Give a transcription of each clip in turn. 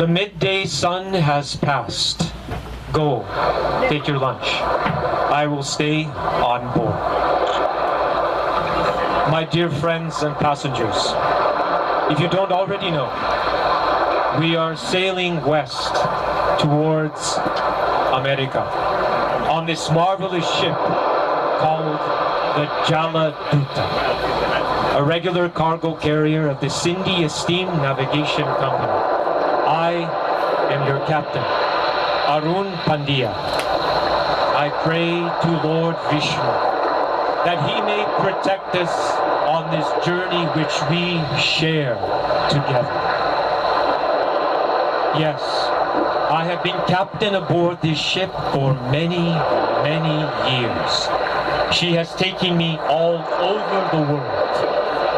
The midday sun has passed. Go, take your lunch. I will stay on board. My dear friends and passengers, if you don't already know, we are sailing west towards America on this marvelous ship called the Jaladuta, a regular cargo carrier of the Sindhi Esteemed Navigation Company. I am your captain, Arun Pandya. I pray to Lord Vishnu that he may protect us on this journey which we share together. Yes, I have been captain aboard this ship for many, many years. She has taken me all over the world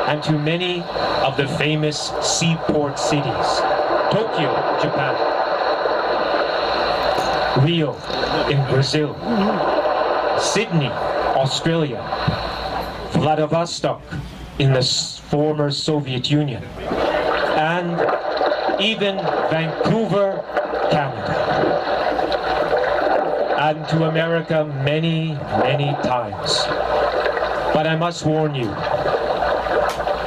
and to many of the famous seaport cities. Tokyo, Japan. Rio in Brazil. Sydney, Australia. Vladivostok in the former Soviet Union. And even Vancouver, Canada. And to America many, many times. But I must warn you,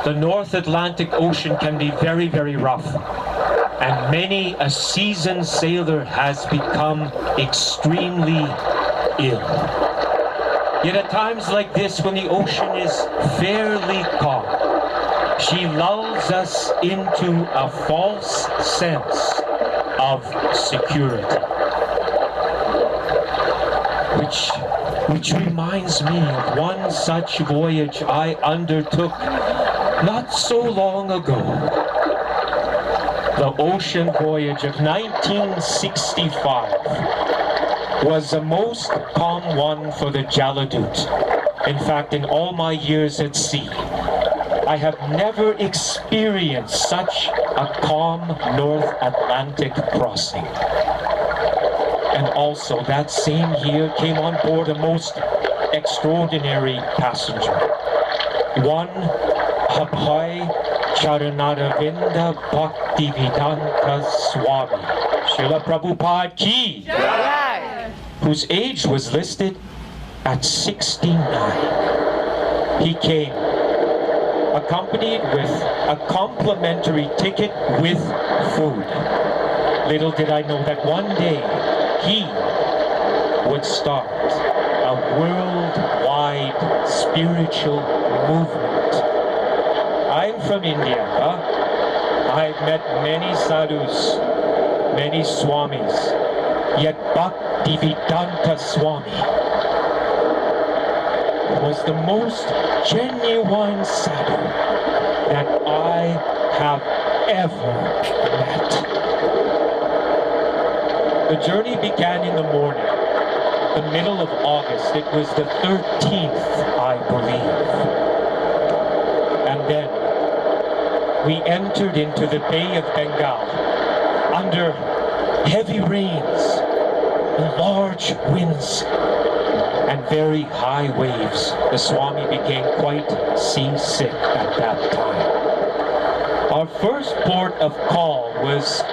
the North Atlantic Ocean can be very, very rough. And many a seasoned sailor has become extremely ill. Yet at times like this, when the ocean is fairly calm, she lulls us into a false sense of security. Which reminds me of one such voyage I undertook not so long ago. The ocean voyage of 1965 was the most calm one for the Jaladuta. In fact, in all my years at sea, I have never experienced such a calm North Atlantic crossing. And also, that same year came on board a most extraordinary passenger. One Abhay Charanaravinda Bhaktivedanta Swami, Srila Prabhupada Ki, whose age was listed at 69. He came accompanied with a complimentary ticket with food. Little did I know that one day he would start a worldwide spiritual movement. I'm from India. I've met many sadhus, many swamis, yet Bhaktivedanta Swami was the most genuine sadhu that I have ever met. The journey began in the morning, the middle of August. It was the 13th, I believe. And then we entered into the Bay of Bengal under heavy rains, large winds, and very high waves. The Swami became quite seasick at that time. Our first port of call was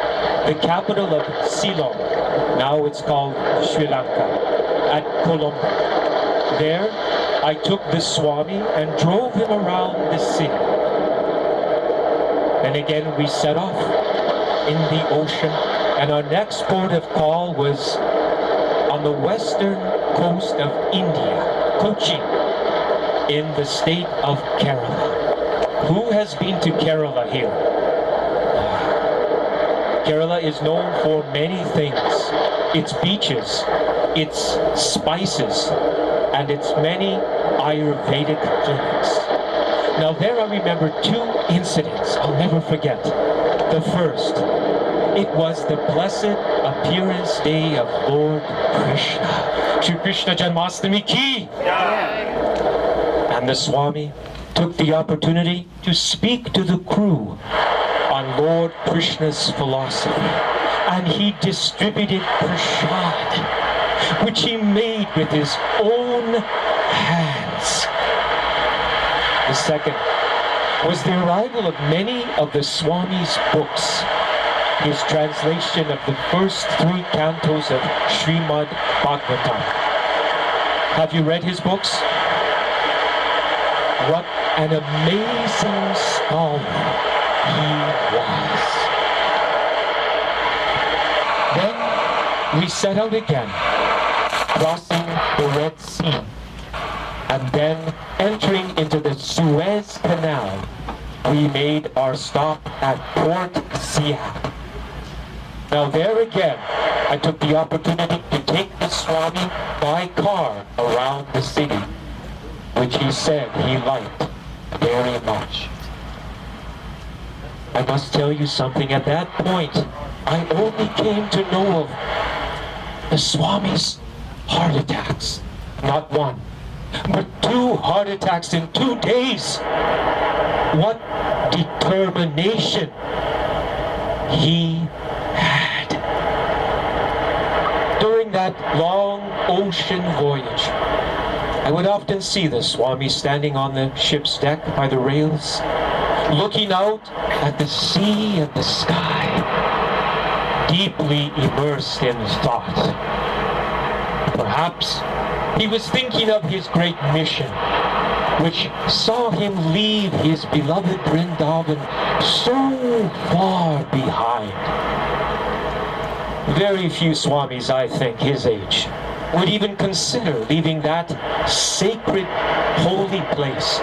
the capital of Ceylon. Now it's called Sri Lanka, at Colombo. There, I took the Swami and drove him around the city. Then again, we set off in the ocean, and our next port of call was on the western coast of India, Kochi, in the state of Kerala. Who has been to Kerala here? Kerala is known for many things. Its beaches, its spices, and its many Ayurvedic clinics. Now there I remember two incidents I'll never forget. The first, it was the blessed appearance day of Lord Krishna. Shri Krishna Janmashtami Ki! And the Swami took the opportunity to speak to the crew on Lord Krishna's philosophy. And he distributed prasad, which he made with his own hands. The second was the arrival of many of the Swami's books. his translation of the first 3 cantos of Srimad Bhagavatam. Have you read his books? What an amazing scholar he was. Then we set out again, crossing the Red Sea, and then entering into the Suez Canal. We made our stop at Port Said. Now there again, I took the opportunity to take the Swami by car around the city, which he said he liked very much. I must tell you something. At that point, I only came to know of the Swami's heart attacks. Not 1, but 2 heart attacks in 2 days. What determination he had. During that long ocean voyage, I would often see the Swami standing on the ship's deck by the rails, looking out at the sea and the sky, deeply immersed in thought. Perhaps he was thinking of his great mission, which saw him leave his beloved Vrindavan so far behind. Very few Swamis, I think, his age, would even consider leaving that sacred, holy place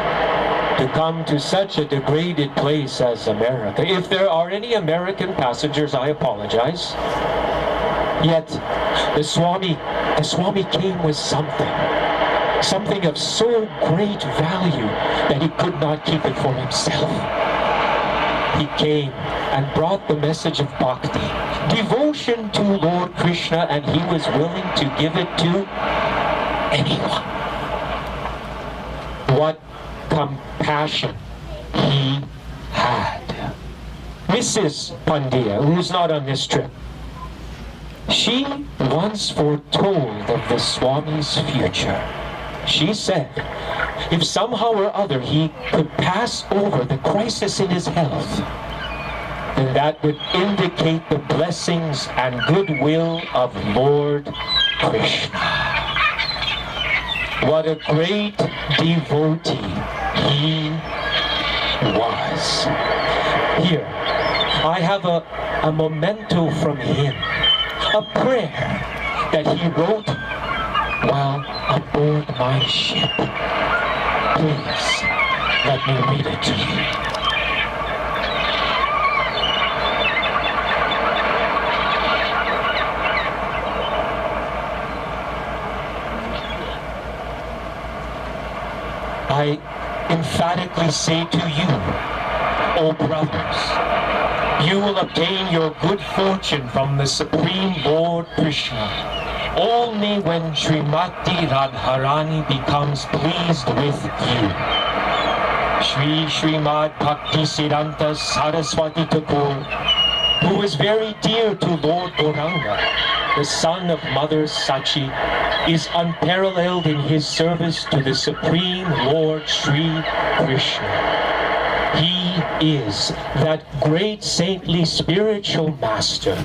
to come to such a degraded place as America. If there are any American passengers, I apologize. Yet, the Swami came with something of so great value that he could not keep it for himself. He came and brought the message of bhakti, devotion to Lord Krishna, and he was willing to give it to anyone. What compassion he had. Mrs. Pandya, who's not on this trip, she once foretold of the Swami's future. She said, if somehow or other he could pass over the crisis in his health, then that would indicate the blessings and goodwill of Lord Krishna. What a great devotee he was. Here, I have a memento from him, a prayer that he wrote while aboard my ship. Please, let me read it to you. I emphatically say to you, O brothers, you will obtain your good fortune from the Supreme Lord Krishna only when Srimati Radharani becomes pleased with you. Srimad Bhakti Siddhanta Saraswati Thakur, who is very dear to Lord Gauranga, the son of Mother Sachi, is unparalleled in his service to the Supreme Lord Sri Krishna. He is that great saintly spiritual master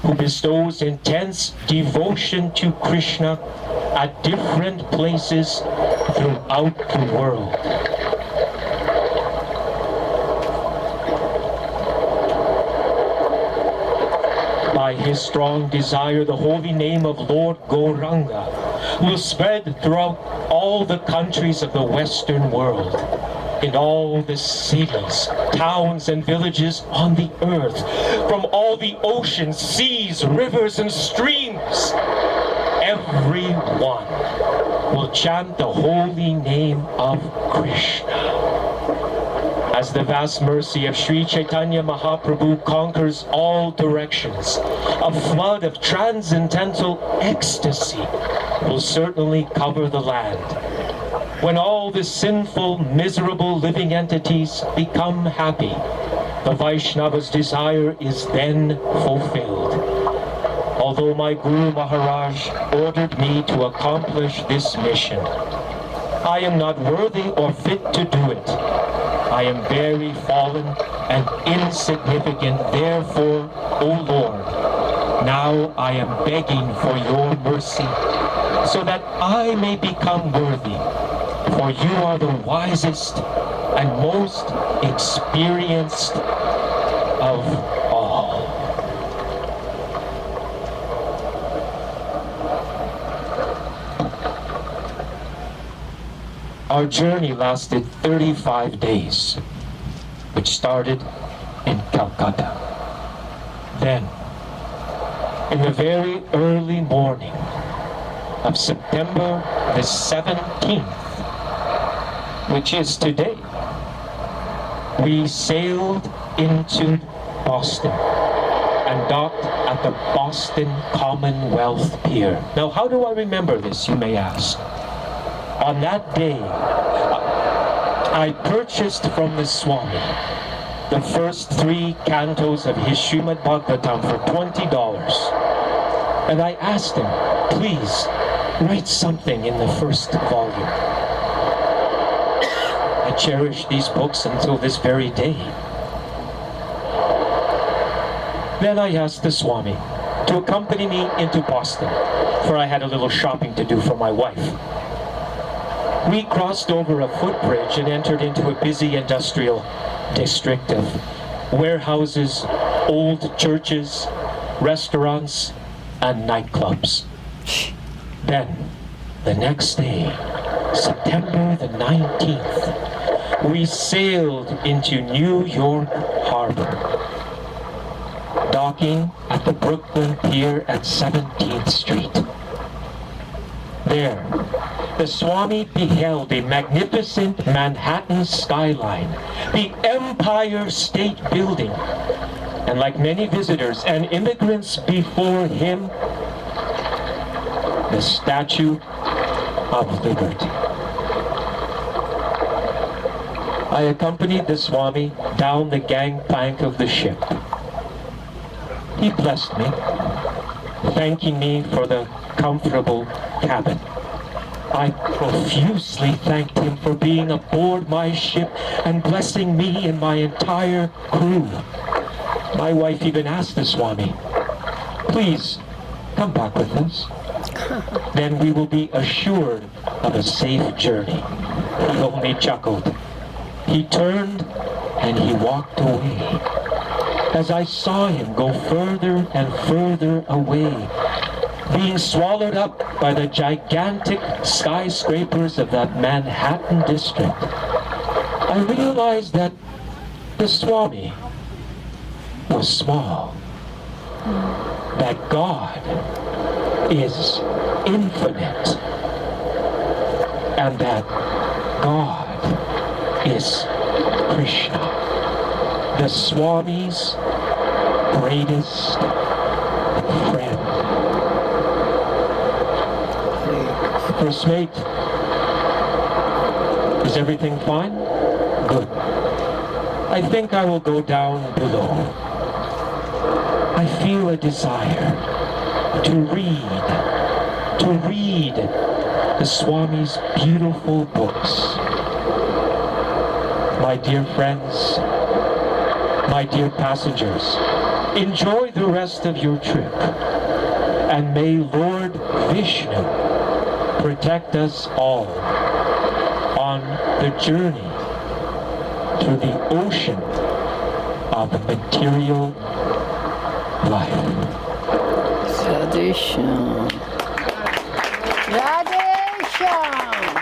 who bestows intense devotion to Krishna at different places throughout the world. By his strong desire, the holy name of Lord Gauranga will spread throughout all the countries of the Western world, in all the cities, towns, and villages on the earth, from all the oceans, seas, rivers, and streams. Everyone will chant the holy name of Krishna. As the vast mercy of Sri Chaitanya Mahaprabhu conquers all directions, a flood of transcendental ecstasy will certainly cover the land. When all the sinful, miserable living entities become happy, the Vaishnava's desire is then fulfilled. Although my Guru Maharaj ordered me to accomplish this mission, I am not worthy or fit to do it. I am very fallen and insignificant. Therefore, O Lord, now I am begging for your mercy, so that I may become worthy. For you are the wisest and most experienced of all. Our journey lasted 35 days, which started in Calcutta. Then, in the very early morning of September the 17th, which is today, we sailed into Boston and docked at the Boston Commonwealth Pier. Now, how do I remember this, you may ask? On that day, I purchased from the Swami the first 3 cantos of his Srimad Bhagavatam for $20. And I asked him, please, write something in the first volume. I cherish these books until this very day. Then I asked the Swami to accompany me into Boston, for I had a little shopping to do for my wife. We crossed over a footbridge and entered into a busy industrial district of warehouses, old churches, restaurants, and nightclubs. Then, the next day, September the 19th, we sailed into New York Harbor, docking at the Brooklyn Pier at 17th Street. There, the Swami beheld a magnificent Manhattan skyline, the Empire State Building, and like many visitors and immigrants before him, the Statue of Liberty. I accompanied the Swami down the gangplank of the ship. He blessed me, thanking me for the comfortable cabin. I profusely thanked him for being aboard my ship and blessing me and my entire crew. My wife even asked the Swami, please come back with us. Then we will be assured of a safe journey. He only chuckled. He turned and he walked away. As I saw him go further and further away, being swallowed up by the gigantic skyscrapers of that Manhattan district, I realized that the Swami was small, that God is infinite, and that God is Krishna, the Swami's greatest friend. First mate, is everything fine? Good. I think I will go down below. I feel a desire to read the Swami's beautiful books. My dear friends, my dear passengers, enjoy the rest of your trip, and may Lord Vishnu protect us all on the journey through the ocean of material life. Radhe Shyam. Radhe Shyam.